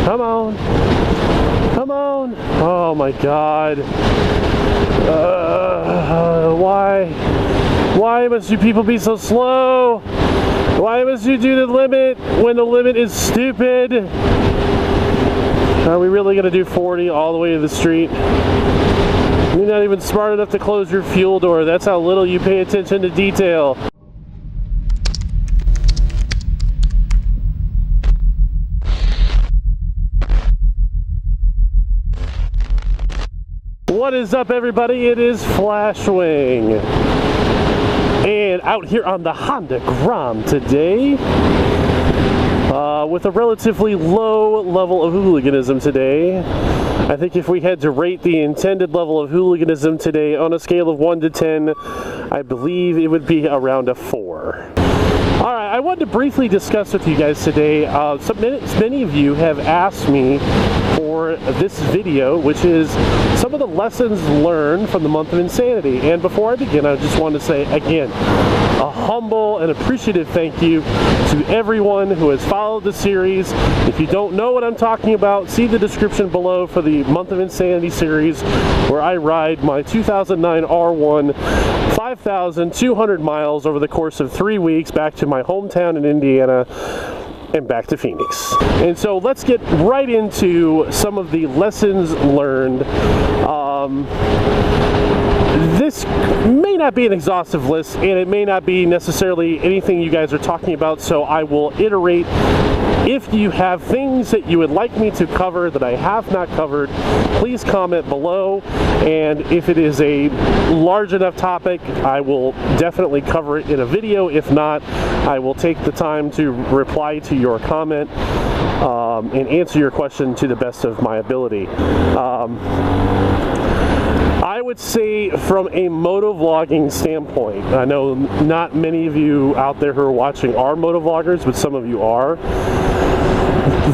Come on. Come on. Oh my God. Why? Why must you people be so slow? Why must you do the limit when the limit is stupid? Are we really going to do 40 all the way to the street? You're not even smart enough to close your fuel door. That's how little you pay attention to detail. What is up, everybody? It is Flashwing. And out here on the Honda Grom today, with a relatively low level of hooliganism today. I think if we had to rate the intended level of hooliganism today on a scale of 1 to 10, I believe it would be around a 4. Alright, I wanted to briefly discuss with you guys today, many of you have asked me for this video, which is some of the lessons learned from the month of insanity. And before I begin, I just want to say again, a humble and appreciative thank you to everyone who has followed the series. If you don't know what I'm talking about, see the description below for the month of insanity series, where I ride my 2009 R1 5,200 miles over the course of 3 weeks back to my hometown in Indiana and back to Phoenix. And so let's get right into some of the lessons learned. This may not be an exhaustive list, and it may not be necessarily anything you guys are talking about, so I will iterate. If you have things that you would like me to cover that I have not covered, please comment below, and if it is a large enough topic, I will definitely cover it in a video. If not, I will take the time to reply to your comment and answer your question to the best of my ability. I would say from a motovlogging standpoint, I know not many of you out there who are watching are motovloggers, but some of you are.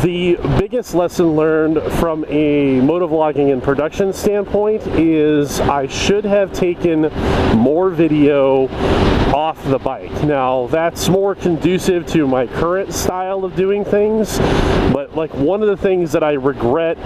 The biggest lesson learned from a motovlogging and production standpoint is I should have taken more video off the bike. Now, that's more conducive to my current style of doing things, but like one of the things that I regret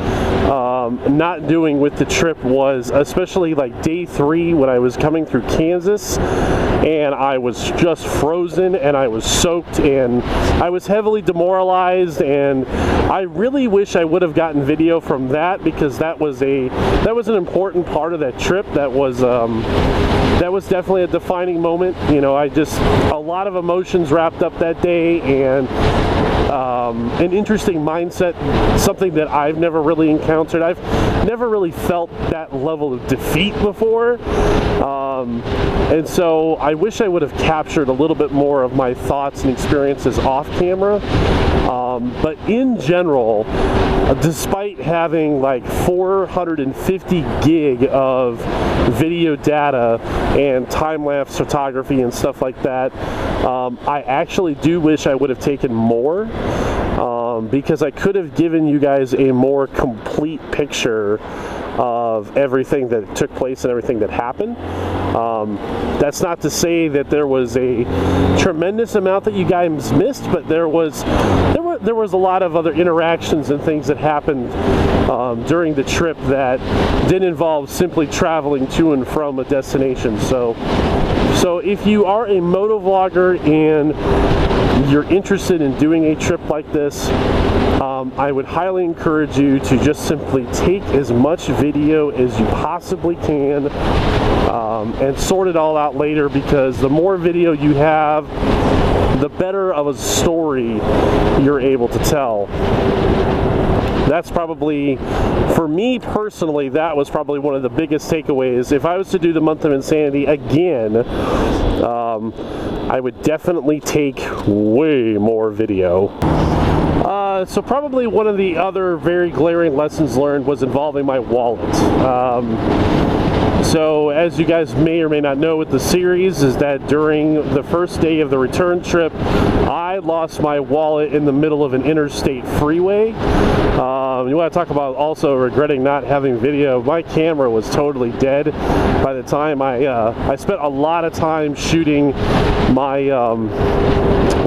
not doing with the trip was, especially like day 3 when I was coming through Kansas and I was just frozen and I was soaked and I was heavily demoralized, and I really wish I would have gotten video from that, because that was an important part of that trip. That was definitely a defining moment. You know, a lot of emotions wrapped up that day, and an interesting mindset, something that I've never really encountered. I've never really felt that level of defeat before, and so I wish I would have captured a little bit more of my thoughts and experiences off camera. But in general, despite having like 450 gig of video data and time-lapse photography and stuff like that, I actually do wish I would have taken more, because I could have given you guys a more complete picture of everything that took place and everything that happened. That's not to say that there was a tremendous amount that you guys missed, but there was a lot of other interactions and things that happened during the trip that didn't involve simply traveling to and from a destination. So if you are a motovlogger and you're interested in doing a trip like this, I would highly encourage you to just simply take as much video as you possibly can, and sort it all out later, because the more video you have, the better of a story you're able to tell. That's probably, for me personally, that was probably one of the biggest takeaways. If I was to do the month of insanity again, I would definitely take way more video. So probably one of the other very glaring lessons learned was involving my wallet. So as you guys may or may not know with the series, is that during the first day of the return trip, I lost my wallet in the middle of an interstate freeway. You want to talk about also regretting not having video? My camera was totally dead by the time I spent a lot of time shooting my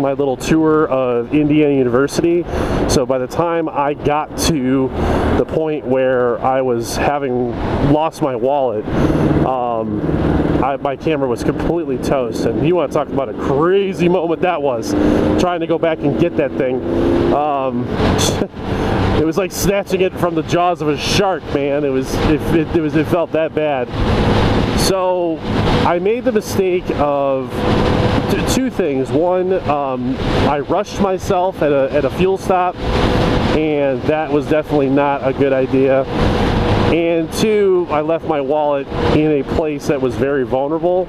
my little tour of Indiana University. So by the time I got to the point where I was having lost my wallet, my camera was completely toast. And you want to talk about a crazy moment that was, trying to go back and get that thing. It was like snatching it from the jaws of a shark, man. It felt that bad. So I made the mistake of two things. One, I rushed myself at a fuel stop, and that was definitely not a good idea. And two, I left my wallet in a place that was very vulnerable.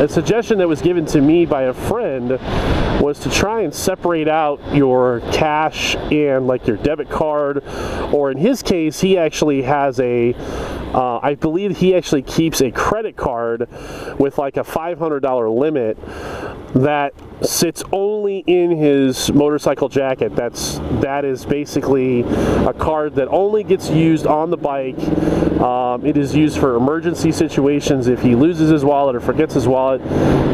A suggestion that was given to me by a friend was to try and separate out your cash and like your debit card, or in his case, he actually has I believe he actually keeps a credit card with like a $500 limit that sits only in his motorcycle jacket. That is basically a card that only gets used on the bike. It is used for emergency situations if he loses his wallet or forgets his wallet.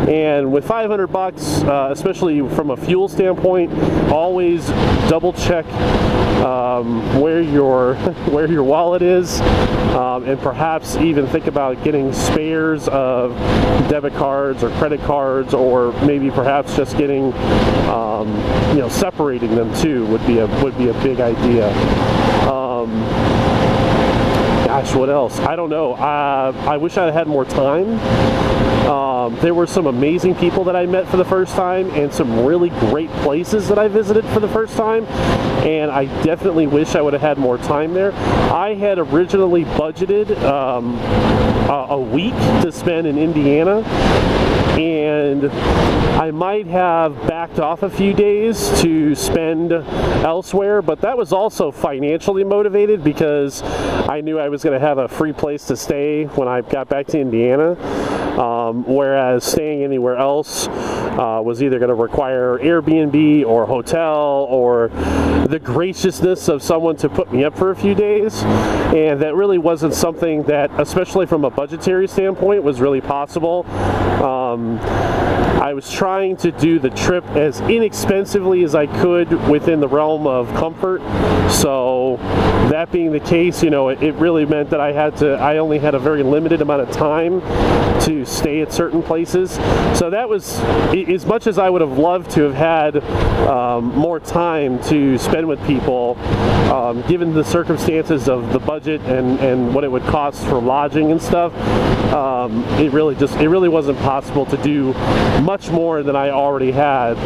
And with $500, especially from a fuel standpoint, always double check where your wallet is, and perhaps even think about getting spares of debit cards or credit cards, or maybe perhaps just getting separating them too would be a big idea. Gosh, what else? I don't know. I wish I had more time. There were some amazing people that I met for the first time, and some really great places that I visited for the first time, and I definitely wish I would have had more time there. I had originally budgeted a week to spend in Indiana, and I might have backed off a few days to spend elsewhere, but that was also financially motivated because I knew I was going to have a free place to stay when I got back to Indiana, whereas staying anywhere else was either going to require Airbnb or hotel or the graciousness of someone to put me up for a few days, and that really wasn't something that, especially from a budgetary standpoint, was really possible. I was trying to do the trip as inexpensively as I could within the realm of comfort. So that being the case, it really meant that I only had a very limited amount of time to stay at certain places. So that was, as much as I would have loved to have had more time to spend with people, given the circumstances of the budget and what it would cost for lodging and stuff, it really wasn't possible to do much more than I already had.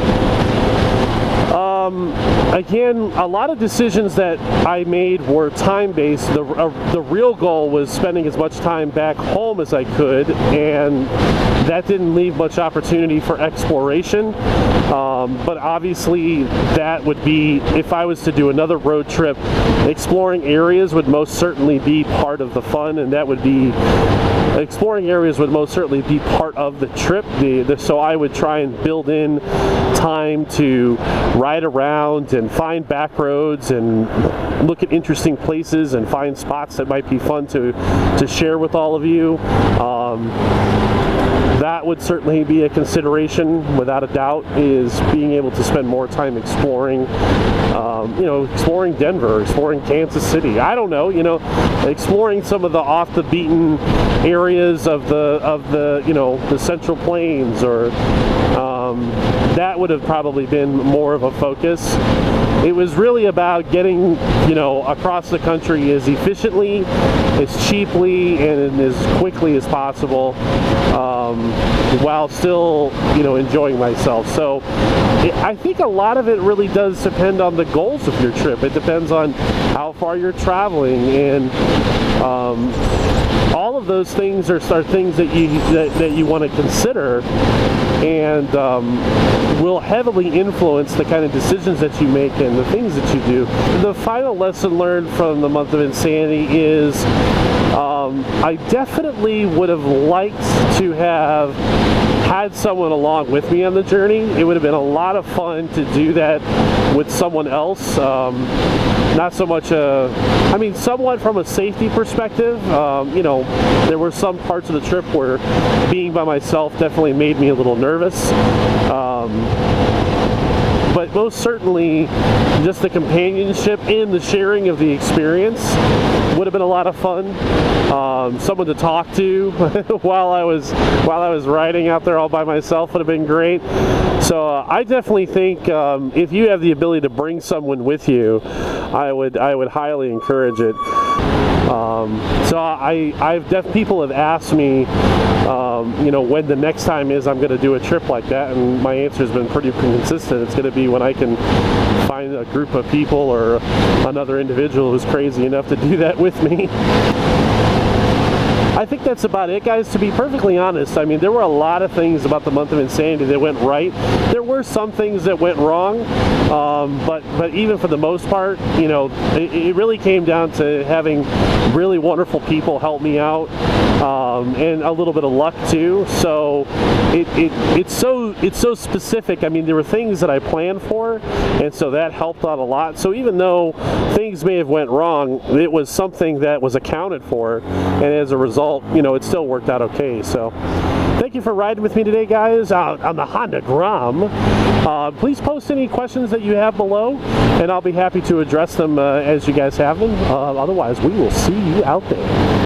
Again, a lot of decisions that I made were time-based. The real goal was spending as much time back home as I could, and that didn't leave much opportunity for exploration. But obviously that would be, if I was to do another road trip, exploring areas would most certainly be part of the fun, and that would be, exploring areas would most certainly be part of the trip. So I would try and build in time to ride around and find back roads and look at interesting places and find spots that might be fun to share with all of you. That would certainly be a consideration, without a doubt, is being able to spend more time exploring, exploring Denver, exploring Kansas City. I don't know, exploring some of the off the beaten areas of the Central Plains, or that would have probably been more of a focus. It was really about getting, across the country as efficiently, as cheaply, and as quickly as possible, while still, enjoying myself. So I think a lot of it really does depend on the goals of your trip. It depends on how far you're traveling, and all of those things are things that you want to consider and will heavily influence the kind of decisions that you make and the things that you do. The final lesson learned from the month of insanity is I definitely would have liked to have had someone along with me on the journey. It would have been a lot of fun to do that with someone else. Not so much I mean, somewhat from a safety perspective. You know, there were some parts of the trip where being by myself definitely made me a little nervous. But most certainly, just the companionship and the sharing of the experience would have been a lot of fun. Someone to talk to while I was riding out there all by myself would have been great. So I definitely think if you have the ability to bring someone with you, I would highly encourage it. So people have asked me, you know, when the next time is I'm going to do a trip like that, and my answer has been pretty consistent. It's going to be when I can find a group of people or another individual who's crazy enough to do that with me. I think that's about it, guys. To be perfectly honest, I mean, there were a lot of things about the month of insanity that went right. There were some things that went wrong, but even for the most part, you know, it really came down to having really wonderful people help me out, and a little bit of luck too. So it's so specific. I mean, there were things that I planned for, and so that helped out a lot. So even though things may have went wrong, it was something that was accounted for, and as a result, you know, it still worked out okay. So thank you for riding with me today, guys, out on the Honda Grom. Please post any questions that you have below, and I'll be happy to address them as you guys have them. Otherwise, we will see you out there.